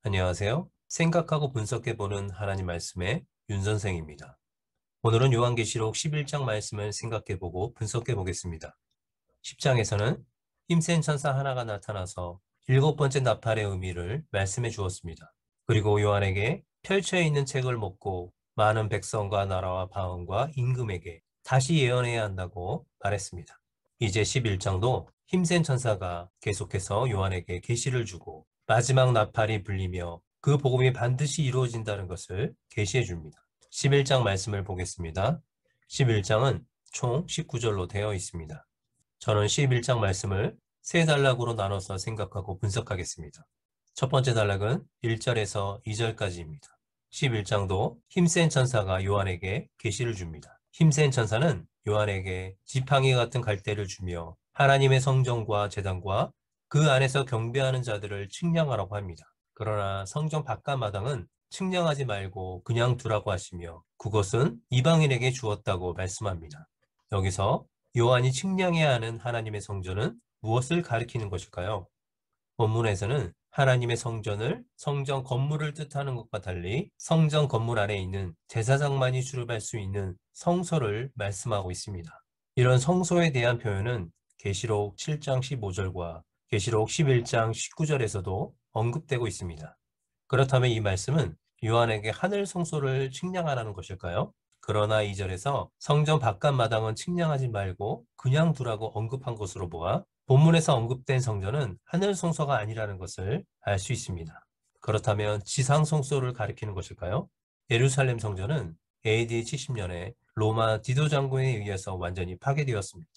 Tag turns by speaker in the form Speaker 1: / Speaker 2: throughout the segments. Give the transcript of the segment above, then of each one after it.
Speaker 1: 안녕하세요. 생각하고 분석해보는 하나님 말씀의 윤 선생입니다. 오늘은 요한계시록 11장 말씀을 생각해보고 분석해보겠습니다. 10장에서는 힘센 천사 하나가 나타나서 일곱 번째 나팔의 의미를 말씀해 주었습니다. 그리고 요한에게 펼쳐있는 책을 먹고 많은 백성과 나라와 방언과 임금에게 다시 예언해야 한다고 말했습니다. 이제 11장도 힘센 천사가 계속해서 요한에게 계시를 주고 마지막 나팔이 불리며 그 복음이 반드시 이루어진다는 것을 계시해 줍니다. 11장 말씀을 보겠습니다. 11장은 총 19절로 되어 있습니다. 저는 11장 말씀을 세 단락으로 나눠서 생각하고 분석하겠습니다. 첫 번째 단락은 1절에서 2절까지입니다. 11장도 힘센 천사가 요한에게 계시를 줍니다. 힘센 천사는 요한에게 지팡이 같은 갈대를 주며 하나님의 성전과 제단과 그 안에서 경배하는 자들을 측량하라고 합니다. 그러나 성전 바깥 마당은 측량하지 말고 그냥 두라고 하시며 그것은 이방인에게 주었다고 말씀합니다. 여기서 요한이 측량해야 하는 하나님의 성전은 무엇을 가리키는 것일까요? 본문에서는 하나님의 성전을 성전 건물을 뜻하는 것과 달리 성전 건물 안에 있는 제사장만이 출입할 수 있는 성소를 말씀하고 있습니다. 이런 성소에 대한 표현은 계시록 7장 15절과 계시록 11장 19절에서도 언급되고 있습니다. 그렇다면 이 말씀은 요한에게 하늘 성소를 측량하라는 것일까요? 그러나 2절에서 성전 바깥 마당은 측량하지 말고 그냥 두라고 언급한 것으로 보아 본문에서 언급된 성전은 하늘 성소가 아니라는 것을 알 수 있습니다. 그렇다면 지상 성소를 가리키는 것일까요? 예루살렘 성전은 AD 70년에 로마 디도 장군에 의해서 완전히 파괴되었습니다.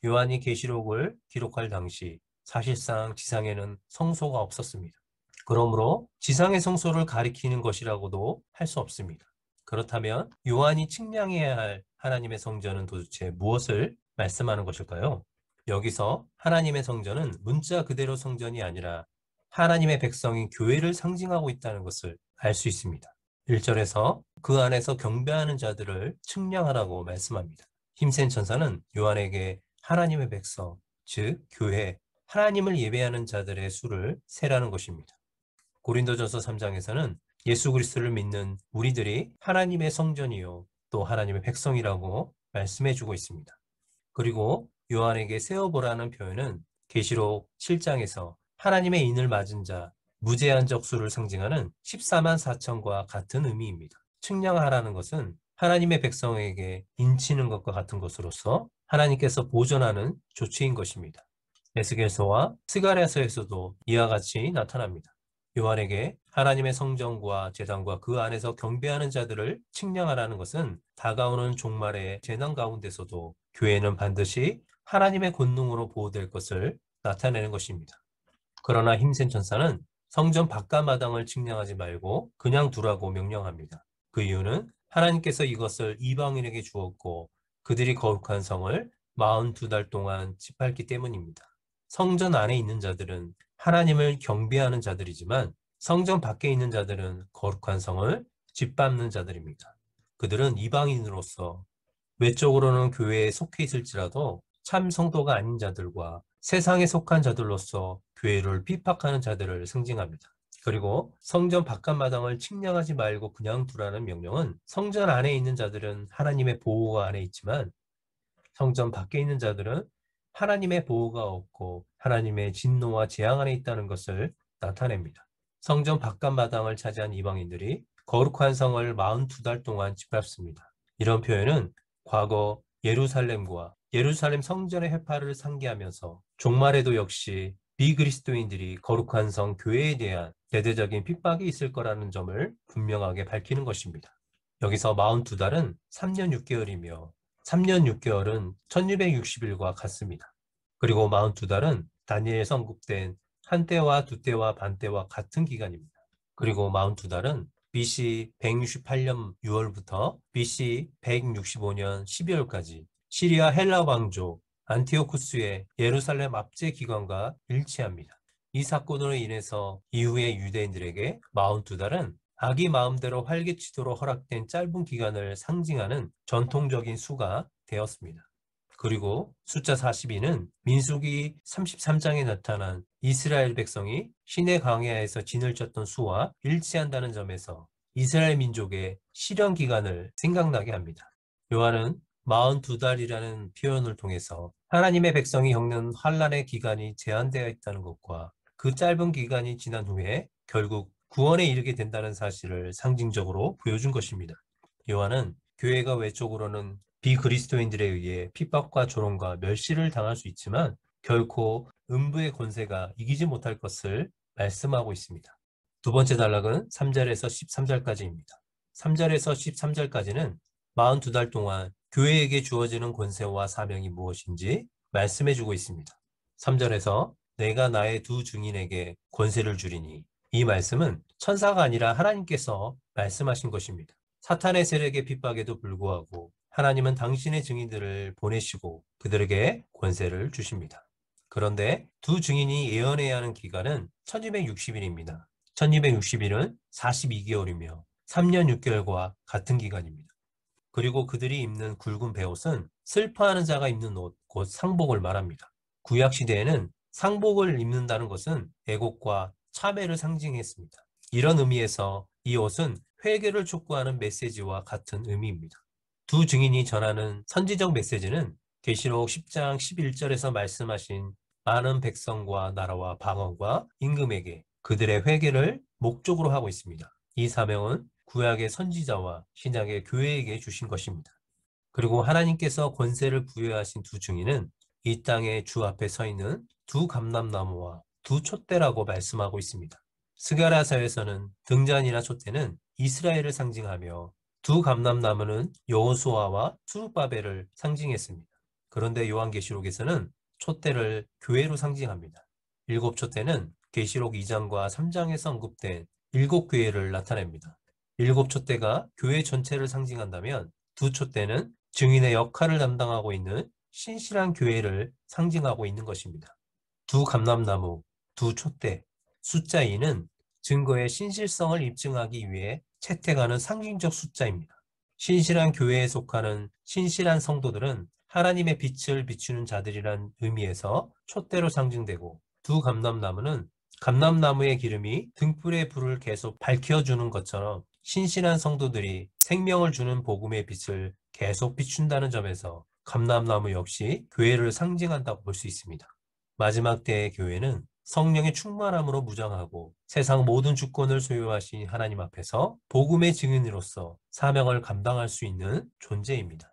Speaker 1: 요한이 계시록을 기록할 당시 사실상 지상에는 성소가 없었습니다. 그러므로 지상의 성소를 가리키는 것이라고도 할 수 없습니다. 그렇다면 요한이 측량해야 할 하나님의 성전은 도대체 무엇을 말씀하는 것일까요? 여기서 하나님의 성전은 문자 그대로 성전이 아니라 하나님의 백성인 교회를 상징하고 있다는 것을 알 수 있습니다. 1절에서 그 안에서 경배하는 자들을 측량하라고 말씀합니다. 힘센 천사는 요한에게 하나님의 백성, 즉 교회, 하나님을 예배하는 자들의 수를 세라는 것입니다. 고린도전서 3장에서는 예수 그리스도를 믿는 우리들이 하나님의 성전이요 또 하나님의 백성이라고 말씀해주고 있습니다. 그리고 요한에게 세어보라는 표현은 계시록 7장에서 하나님의 인을 맞은 자, 무제한 적수를 상징하는 14만 4천과 같은 의미입니다. 측량하라는 것은 하나님의 백성에게 인치는 것과 같은 것으로서 하나님께서 보존하는 조치인 것입니다. 에스겔서와 스가랴서에서도 이와 같이 나타납니다. 요한에게 하나님의 성전과 제단과 그 안에서 경배하는 자들을 측량하라는 것은 다가오는 종말의 재난 가운데서도 교회는 반드시 하나님의 권능으로 보호될 것을 나타내는 것입니다. 그러나 힘센 천사는 성전 바깥 마당을 측량하지 말고 그냥 두라고 명령합니다. 그 이유는 하나님께서 이것을 이방인에게 주었고 그들이 거룩한 성을 42달 동안 짓밟기 때문입니다. 성전 안에 있는 자들은 하나님을 경배하는 자들이지만 성전 밖에 있는 자들은 거룩한 성을 짓밟는 자들입니다. 그들은 이방인으로서 외적으로는 교회에 속해 있을지라도 참 성도가 아닌 자들과 세상에 속한 자들로서 교회를 핍박하는 자들을 상징합니다. 그리고 성전 바깥 마당을 측량하지 말고 그냥 두라는 명령은 성전 안에 있는 자들은 하나님의 보호가 안에 있지만 성전 밖에 있는 자들은 하나님의 보호가 없고 하나님의 진노와 재앙 안에 있다는 것을 나타냅니다. 성전 바깥 마당을 차지한 이방인들이 거룩한 성을 42달 동안 짓밟습니다. 이런 표현은 과거 예루살렘과 예루살렘 성전의 회파를 상기하면서 종말에도 역시 비그리스도인들이 거룩한 성 교회에 대한 대대적인 핍박이 있을 거라는 점을 분명하게 밝히는 것입니다. 여기서 42달은 3년 6개월이며 3년 6개월은 1660일과 같습니다. 그리고 42달은 다니엘에 언급된 한 때와 두 때와 반 때와 같은 기간입니다. 그리고 42달은 BC 168년 6월부터 BC 165년 12월까지 시리아 헬라 왕조 안티오쿠스의 예루살렘 압제 기간과 일치합니다. 이 사건으로 인해서 이후의 유대인들에게 42달은 자기 마음대로 활개치도록 허락된 짧은 기간을 상징하는 전통적인 수가 되었습니다. 그리고 숫자 42는 민수기 33장에 나타난 이스라엘 백성이 시내 광야에서 진을 쳤던 수와 일치한다는 점에서 이스라엘 민족의 실현 기간을 생각나게 합니다. 요한은 42달이라는 표현을 통해서 하나님의 백성이 겪는 환란의 기간이 제한되어 있다는 것과 그 짧은 기간이 지난 후에 결국 구원에 이르게 된다는 사실을 상징적으로 보여준 것입니다. 요한은 교회가 외적으로는 비그리스도인들에 의해 핍박과 조롱과 멸시를 당할 수 있지만 결코 음부의 권세가 이기지 못할 것을 말씀하고 있습니다. 두 번째 단락은 3절에서 13절까지입니다. 3절에서 13절까지는 42달 동안 교회에게 주어지는 권세와 사명이 무엇인지 말씀해주고 있습니다. 3절에서 내가 나의 두 증인에게 권세를 주리니, 이 말씀은 천사가 아니라 하나님께서 말씀하신 것입니다. 사탄의 세력의 핍박에도 불구하고 하나님은 당신의 증인들을 보내시고 그들에게 권세를 주십니다. 그런데 두 증인이 예언해야 하는 기간은 1260일입니다. 1260일은 42개월이며 3년 6개월과 같은 기간입니다. 그리고 그들이 입는 굵은 베옷은 슬퍼하는 자가 입는 옷, 곧 상복을 말합니다. 구약 시대에는 상복을 입는다는 것은 애곡과 참회를 상징했습니다. 이런 의미에서 이 옷은 회개를 촉구하는 메시지와 같은 의미입니다. 두 증인이 전하는 선지적 메시지는 계시록 10장 11절에서 말씀하신 많은 백성과 나라와 방언과 임금에게 그들의 회개를 목적으로 하고 있습니다. 이 사명은 구약의 선지자와 신약의 교회에게 주신 것입니다. 그리고 하나님께서 권세를 부여하신 두 증인은 이 땅의 주 앞에 서 있는 두 감람나무와 두 촛대라고 말씀하고 있습니다. 스가랴서에서는 등잔이나 촛대는 이스라엘을 상징하며 두 감람나무는 여호수아와 수룹바벨을 상징했습니다. 그런데 요한계시록에서는 촛대를 교회로 상징합니다. 일곱 촛대는 계시록 2장과 3장에서 언급된 일곱 교회를 나타냅니다. 일곱 촛대가 교회 전체를 상징한다면 두 촛대는 증인의 역할을 담당하고 있는 신실한 교회를 상징하고 있는 것입니다. 두 감람나무, 두 촛대, 숫자 2는 증거의 신실성을 입증하기 위해 채택하는 상징적 숫자입니다. 신실한 교회에 속하는 신실한 성도들은 하나님의 빛을 비추는 자들이란 의미에서 촛대로 상징되고, 두 감람나무는 감람나무의 기름이 등불의 불을 계속 밝혀주는 것처럼 신실한 성도들이 생명을 주는 복음의 빛을 계속 비춘다는 점에서 감람나무 역시 교회를 상징한다고 볼 수 있습니다. 마지막 때의 교회는 성령의 충만함으로 무장하고 세상 모든 주권을 소유하신 하나님 앞에서 복음의 증인으로서 사명을 감당할 수 있는 존재입니다.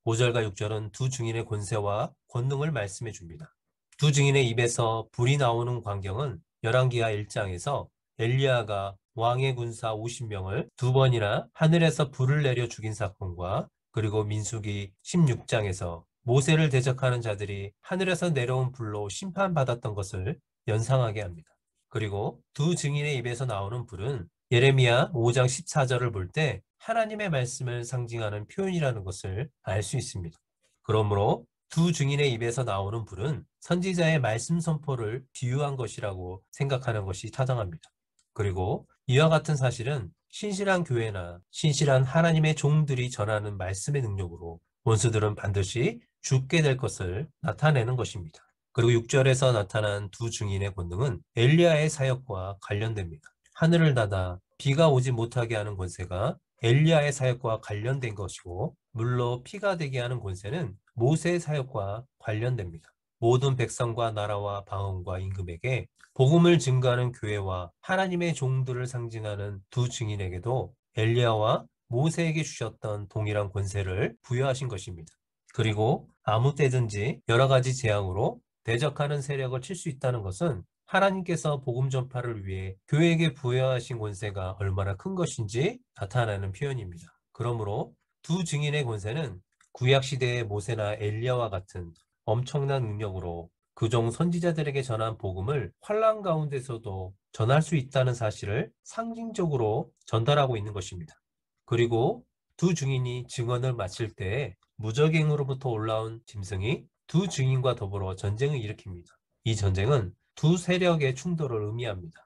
Speaker 1: 5절과 6절은 두 증인의 권세와 권능을 말씀해 줍니다. 두 증인의 입에서 불이 나오는 광경은 열왕기하 1장에서 엘리야가 왕의 군사 50명을 두 번이나 하늘에서 불을 내려 죽인 사건과, 그리고 민수기 16장에서 모세를 대적하는 자들이 하늘에서 내려온 불로 심판받았던 것을 연상하게 합니다. 그리고 두 증인의 입에서 나오는 불은 예레미야 5장 14절을 볼 때 하나님의 말씀을 상징하는 표현이라는 것을 알 수 있습니다. 그러므로 두 증인의 입에서 나오는 불은 선지자의 말씀 선포를 비유한 것이라고 생각하는 것이 타당합니다. 그리고 이와 같은 사실은 신실한 교회나 신실한 하나님의 종들이 전하는 말씀의 능력으로 원수들은 반드시 죽게 될 것을 나타내는 것입니다. 그리고 6절에서 나타난 두 증인의 권능은 엘리야의 사역과 관련됩니다. 하늘을 닫아 비가 오지 못하게 하는 권세가 엘리야의 사역과 관련된 것이고, 물로 피가 되게 하는 권세는 모세의 사역과 관련됩니다. 모든 백성과 나라와 방언과 임금에게 복음을 증거하는 교회와 하나님의 종들을 상징하는 두 증인에게도 엘리야와 모세에게 주셨던 동일한 권세를 부여하신 것입니다. 그리고 아무 때든지 여러 가지 재앙으로 대적하는 세력을 칠 수 있다는 것은 하나님께서 복음 전파를 위해 교회에게 부여하신 권세가 얼마나 큰 것인지 나타나는 표현입니다. 그러므로 두 증인의 권세는 구약 시대의 모세나 엘리야와 같은 엄청난 능력으로 그종 선지자들에게 전한 복음을 환난 가운데서도 전할 수 있다는 사실을 상징적으로 전달하고 있는 것입니다. 그리고 두 증인이 증언을 마칠 때 무적행으로부터 올라온 짐승이 두 증인과 더불어 전쟁을 일으킵니다. 이 전쟁은 두 세력의 충돌을 의미합니다.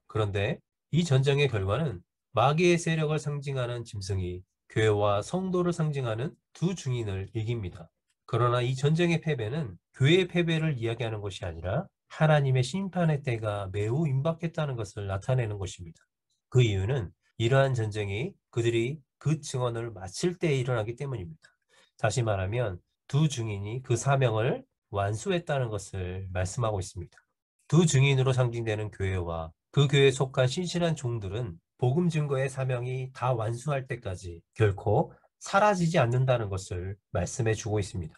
Speaker 1: 그런데 이 전쟁의 결과는 마귀의 세력을 상징하는 짐승이 교회와 성도를 상징하는 두 증인을 이깁니다. 그러나 이 전쟁의 패배는 교회의 패배를 이야기하는 것이 아니라 하나님의 심판의 때가 매우 임박했다는 것을 나타내는 것입니다. 그 이유는 이러한 전쟁이 그들이 그 증언을 마칠 때에 일어나기 때문입니다. 다시 말하면 두 증인이 그 사명을 완수했다는 것을 말씀하고 있습니다. 두 증인으로 상징되는 교회와 그 교회에 속한 신실한 종들은 복음 증거의 사명이 다 완수할 때까지 결코 사라지지 않는다는 것을 말씀해 주고 있습니다.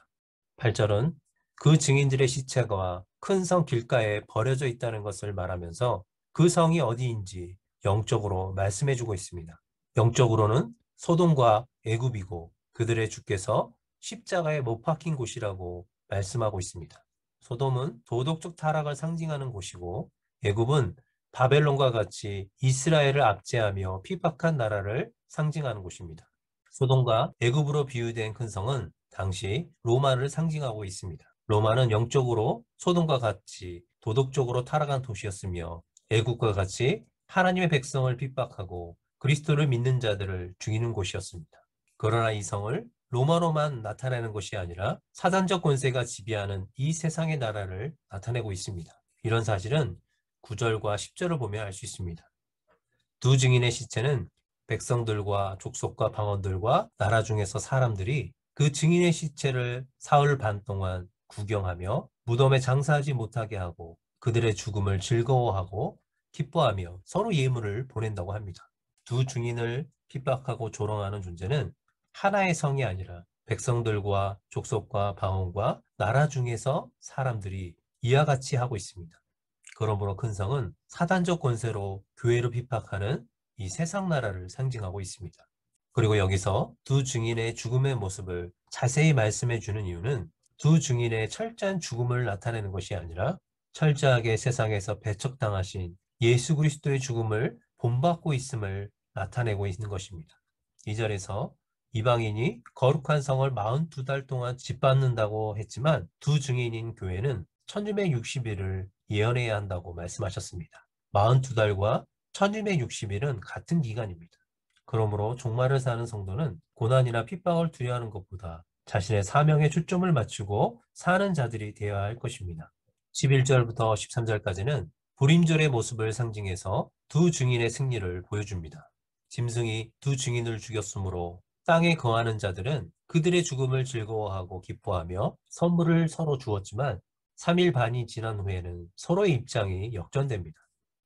Speaker 1: 8절은 그 증인들의 시체가 큰 성 길가에 버려져 있다는 것을 말하면서 그 성이 어디인지 영적으로 말씀해 주고 있습니다. 영적으로는 소돔과 애굽이고 그들의 주께서 십자가에 못 박힌 곳이라고 말씀하고 있습니다. 소돔은 도덕적 타락을 상징하는 곳이고 애굽은 바벨론과 같이 이스라엘을 압제하며 핍박한 나라를 상징하는 곳입니다. 소돔과 애굽으로 비유된 큰 성은 당시 로마를 상징하고 있습니다. 로마는 영적으로 소돔과 같이 도덕적으로 타락한 도시였으며 애국과 같이 하나님의 백성을 핍박하고 그리스도를 믿는 자들을 죽이는 곳이었습니다. 그러나 이 성을 로마로만 나타내는 것이 아니라 사단적 권세가 지배하는 이 세상의 나라를 나타내고 있습니다. 이런 사실은 9절과 10절을 보면 알 수 있습니다. 두 증인의 시체는 백성들과 족속과 방언들과 나라 중에서 사람들이 그 증인의 시체를 사흘 반 동안 구경하며 무덤에 장사하지 못하게 하고 그들의 죽음을 즐거워하고 기뻐하며 서로 예물을 보낸다고 합니다. 두 증인을 핍박하고 조롱하는 존재는 하나의 성이 아니라 백성들과 족속과 방언과 나라 중에서 사람들이 이와 같이 하고 있습니다. 그러므로 큰 성은 사단적 권세로 교회를 핍박하는 이 세상 나라를 상징하고 있습니다. 그리고 여기서 두 증인의 죽음의 모습을 자세히 말씀해 주는 이유는 두 증인의 철저한 죽음을 나타내는 것이 아니라 철저하게 세상에서 배척당하신 예수 그리스도의 죽음을 본받고 있음을 나타내고 있는 것입니다. 2절에서 이방인이 거룩한 성을 42달 동안 짓밟는다고 했지만 두 증인인 교회는 1660일을 예언해야 한다고 말씀하셨습니다. 42달과 1660일은 같은 기간입니다. 그러므로 종말을 사는 성도는 고난이나 핍박을 두려워하는 것보다 자신의 사명에 초점을 맞추고 사는 자들이 되어야 할 것입니다. 11절부터 13절까지는 불임절의 모습을 상징해서 두 증인의 승리를 보여줍니다. 짐승이 두 증인을 죽였으므로 땅에 거하는 자들은 그들의 죽음을 즐거워하고 기뻐하며 선물을 서로 주었지만 3일 반이 지난 후에는 서로의 입장이 역전됩니다.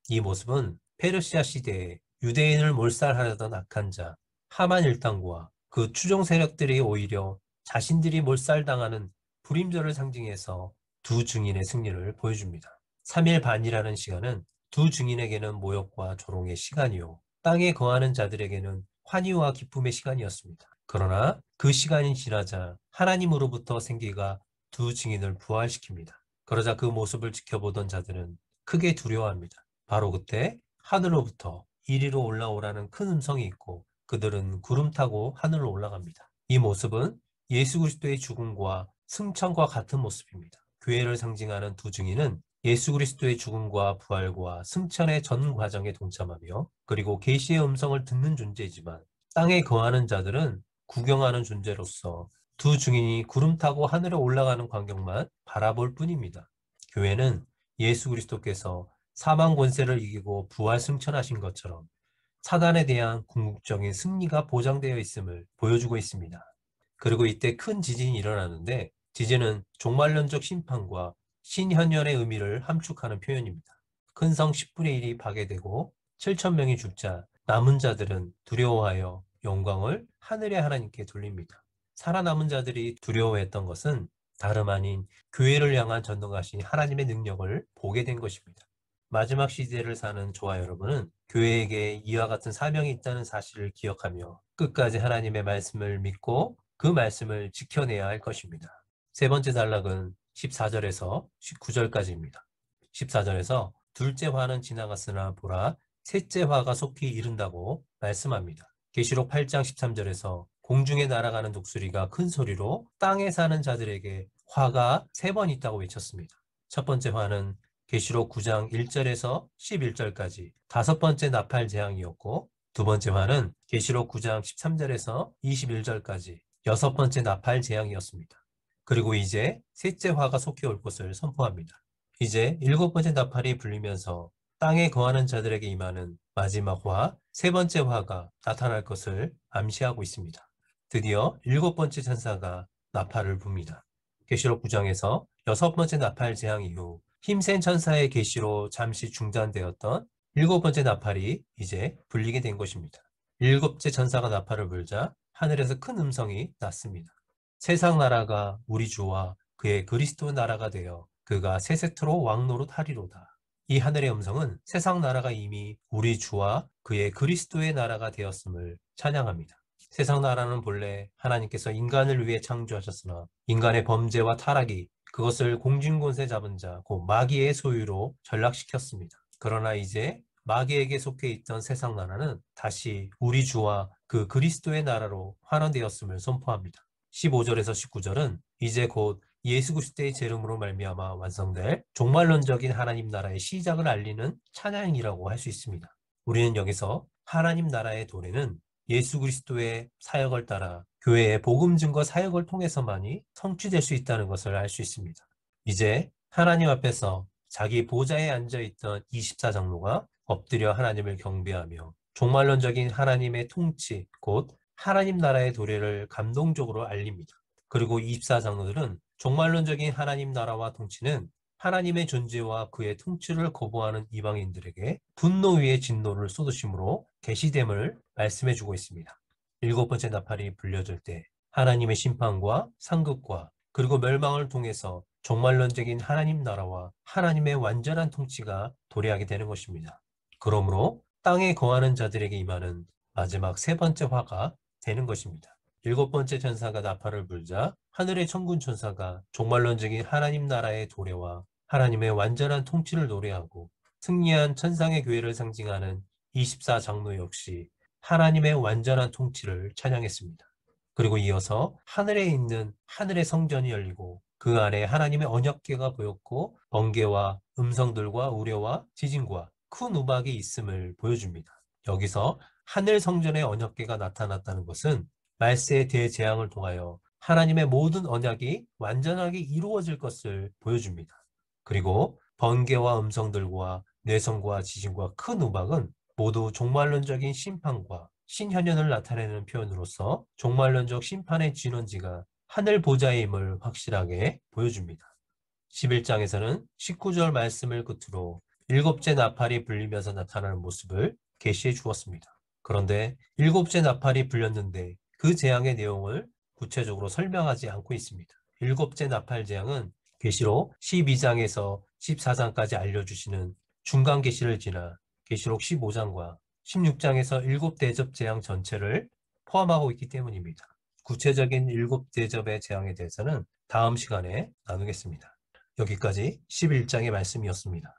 Speaker 1: 이 모습은 페르시아 시대에 유대인을 몰살하려던 악한 자 하만 일당과 그 추종 세력들이 오히려 자신들이 몰살당하는 불임절을 상징해서 두 증인의 승리를 보여줍니다. 3일 반이라는 시간은 두 증인에게는 모욕과 조롱의 시간이요 땅에 거하는 자들에게는 환희와 기쁨의 시간이었습니다. 그러나 그 시간이 지나자 하나님으로부터 생기가 두 증인을 부활시킵니다. 그러자 그 모습을 지켜보던 자들은 크게 두려워합니다. 바로 그때 하늘로부터 이리로 올라오라는 큰 음성이 있고 그들은 구름 타고 하늘로 올라갑니다. 이 모습은 예수 그리스도의 죽음과 승천과 같은 모습입니다. 교회를 상징하는 두 증인은 예수 그리스도의 죽음과 부활과 승천의 전 과정에 동참하며 그리고 계시의 음성을 듣는 존재이지만 땅에 거하는 자들은 구경하는 존재로서 두 증인이 구름 타고 하늘에 올라가는 광경만 바라볼 뿐입니다. 교회는 예수 그리스도께서 사망 권세를 이기고 부활 승천하신 것처럼 사단에 대한 궁극적인 승리가 보장되어 있음을 보여주고 있습니다. 그리고 이때 큰 지진이 일어나는데 지진은 종말론적 심판과 신현현의 의미를 함축하는 표현입니다. 큰 성 10분의 1이 파괴되고 7천 명이 죽자 남은 자들은 두려워하여 영광을 하늘의 하나님께 돌립니다. 살아남은 자들이 두려워했던 것은 다름 아닌 교회를 향한 전능하신 하나님의 능력을 보게 된 것입니다. 마지막 시대를 사는 저와 여러분은 교회에게 이와 같은 사명이 있다는 사실을 기억하며 끝까지 하나님의 말씀을 믿고 그 말씀을 지켜내야 할 것입니다. 세 번째 단락은 14절에서 19절까지입니다. 14절에서 둘째 화는 지나갔으나 보라 셋째 화가 속히 이른다고 말씀합니다. 계시록 8장 13절에서 공중에 날아가는 독수리가 큰 소리로 땅에 사는 자들에게 화가 3번 있다고 외쳤습니다. 첫 번째 화는 계시록 9장 1절에서 11절까지 5번째 나팔 재앙이었고 두 번째 화는 계시록 9장 13절에서 21절까지 6번째 나팔 재앙이었습니다. 그리고 이제 셋째 화가 속해 올 것을 선포합니다. 이제 일곱 번째 나팔이 불리면서 땅에 거하는 자들에게 임하는 마지막 화, 세 번째 화가 나타날 것을 암시하고 있습니다. 드디어 일곱 번째 천사가 나팔을 붑니다. 계시록 9장에서 여섯 번째 나팔 재앙 이후 힘센 천사의 계시로 잠시 중단되었던 일곱 번째 나팔이 이제 불리게 된 것입니다. 일곱째 천사가 나팔을 불자 하늘에서 큰 음성이 났습니다. 세상 나라가 우리 주와 그의 그리스도 나라가 되어 그가 세세토록 왕노릇하리로다. 이 하늘의 음성은 세상 나라가 이미 우리 주와 그의 그리스도의 나라가 되었음을 찬양합니다. 세상 나라는 본래 하나님께서 인간을 위해 창조하셨으나 인간의 범죄와 타락이 그것을 공중권세 잡은 자, 곧 마귀의 소유로 전락시켰습니다. 그러나 이제 마귀에게 속해 있던 세상 나라는 다시 우리 주와 그 그리스도의 나라로 환원되었음을 선포합니다. 15절에서 19절은 이제 곧 예수 그리스도의 재림으로 말미암아 완성될 종말론적인 하나님 나라의 시작을 알리는 찬양이라고 할 수 있습니다. 우리는 여기서 하나님 나라의 도래는 예수 그리스도의 사역을 따라 교회의 복음 증거 사역을 통해서만이 성취될 수 있다는 것을 알 수 있습니다. 이제 하나님 앞에서 자기 보좌에 앉아있던 24장로가 엎드려 하나님을 경배하며 종말론적인 하나님의 통치, 곧 하나님 나라의 도래를 감동적으로 알립니다. 그리고 24장로들은 종말론적인 하나님 나라와 통치는 하나님의 존재와 그의 통치를 거부하는 이방인들에게 분노 위에 진노를 쏟으심으로 계시됨을 말씀해주고 있습니다. 일곱 번째 나팔이 불려질 때 하나님의 심판과 상급과 그리고 멸망을 통해서 종말론적인 하나님 나라와 하나님의 완전한 통치가 도래하게 되는 것입니다. 그러므로 땅에 거하는 자들에게 임하는 마지막 세 번째 화가 되는 것입니다. 일곱 번째 천사가 나팔을 불자 하늘의 천군 천사가 종말론적인 하나님 나라의 도래와 하나님의 완전한 통치를 노래하고 승리한 천상의 교회를 상징하는 24장로 역시 하나님의 완전한 통치를 찬양했습니다. 그리고 이어서 하늘에 있는 하늘의 성전이 열리고 그 안에 하나님의 언약궤가 보였고 번개와 음성들과 우려와 지진과 큰 우박이 있음을 보여줍니다. 여기서 하늘 성전의 언약궤가 나타났다는 것은 말세의 대재앙을 통하여 하나님의 모든 언약이 완전하게 이루어질 것을 보여줍니다. 그리고 번개와 음성들과 뇌성과 지진과 큰 우박은 모두 종말론적인 심판과 신현현을 나타내는 표현으로서 종말론적 심판의 진원지가 하늘 보좌임을 확실하게 보여줍니다. 11장에서는 19절 말씀을 끝으로 일곱째 나팔이 불리면서 나타나는 모습을 계시해 주었습니다. 그런데 일곱째 나팔이 불렸는데 그 재앙의 내용을 구체적으로 설명하지 않고 있습니다. 일곱째 나팔 재앙은 계시록 12장에서 14장까지 알려주시는 중간 계시를 지나 계시록 15장과 16장에서 일곱 대접 재앙 전체를 포함하고 있기 때문입니다. 구체적인 일곱 대접의 재앙에 대해서는 다음 시간에 나누겠습니다. 여기까지 11장의 말씀이었습니다.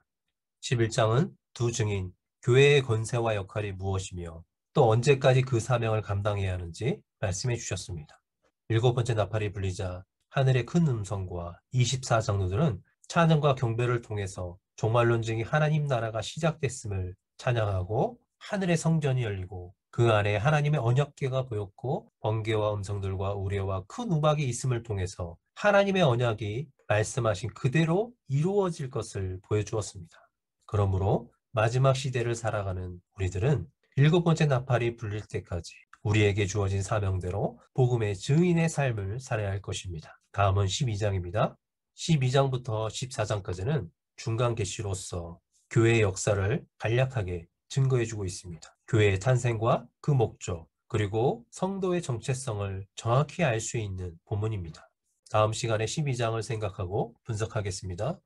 Speaker 1: 11장은 두 증인, 교회의 권세와 역할이 무엇이며 또 언제까지 그 사명을 감당해야 하는지 말씀해 주셨습니다. 일곱 번째 나팔이 불리자 하늘의 큰 음성과 24장로들은 찬양과 경배를 통해서 종말론적인 하나님 나라가 시작됐음을 찬양하고 하늘의 성전이 열리고 그 안에 하나님의 언약궤가 보였고 번개와 음성들과 우레와 큰 우박이 있음을 통해서 하나님의 언약이 말씀하신 그대로 이루어질 것을 보여주었습니다. 그러므로 마지막 시대를 살아가는 우리들은 일곱 번째 나팔이 불릴 때까지 우리에게 주어진 사명대로 복음의 증인의 삶을 살아야 할 것입니다. 다음은 12장입니다. 12장부터 14장까지는 중간 계시로서 교회의 역사를 간략하게 증거해주고 있습니다. 교회의 탄생과 그 목적, 그리고 성도의 정체성을 정확히 알 수 있는 본문입니다. 다음 시간에 12장을 생각하고 분석하겠습니다.